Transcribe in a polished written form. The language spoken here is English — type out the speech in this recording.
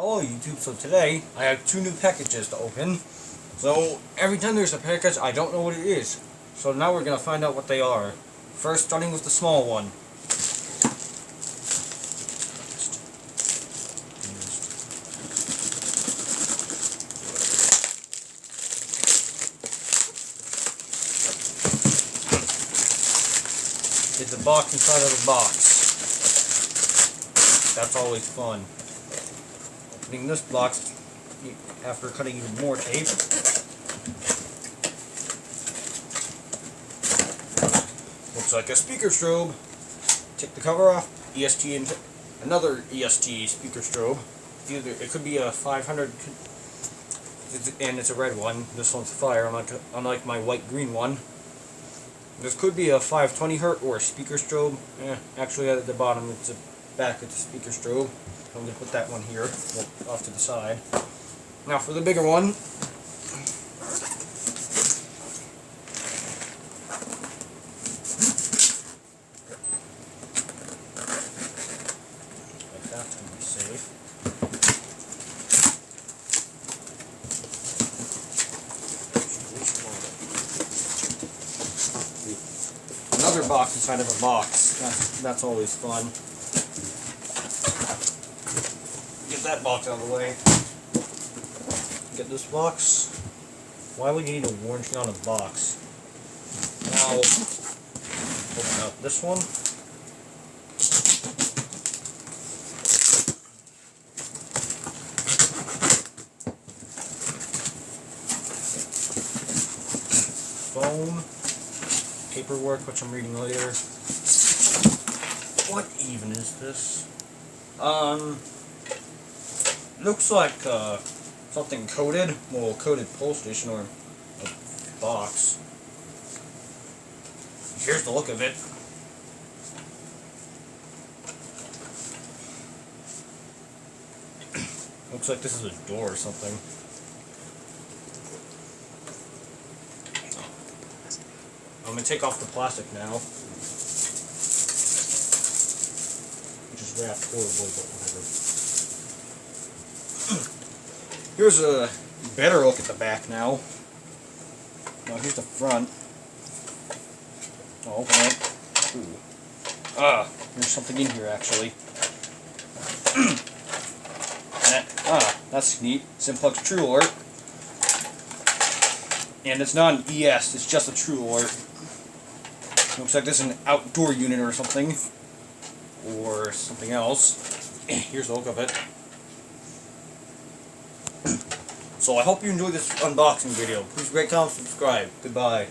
Hello YouTube, so today I have two new packages to open. So every time there's a package I don't know what it is. So now we're going to find out what they are. First, starting with the small one. It's a box inside of a box. That's always fun. Opening this box after cutting even more tape. Looks like a speaker strobe. Take the cover off. EST and another EST speaker strobe. It could be a 500, and it's a red one. This one's fire, unlike my white-green one. This could be a 520 Hz or a speaker strobe. Actually, at the bottom, it's a back of the speaker strobe. I'm going to put that one here, off to the side. Now for the bigger one. Like that's going to be safe. Another box inside of a box. That's always fun. Get that box out of the way. Get this box. Why would you need a warranty on a box? Now, open up this one. Phone. Paperwork, which I'm reading later. What even is this? Looks like something coated. Well, coated pole station or a box. Here's the look of it. Looks like this is a door or something. I'm going to take off the plastic now, which is wrapped horribly, but whatever. Here's a better look at the back now. Now here's the front. I'll open it. Ooh. There's something in here actually. That's neat. Simplex Truealert. And it's not an ES, it's just a Truealert. Looks like this is an outdoor unit or something. Or something else. Here's the look of it. So I hope you enjoyed this unboxing video. Please rate, comment, subscribe. Goodbye.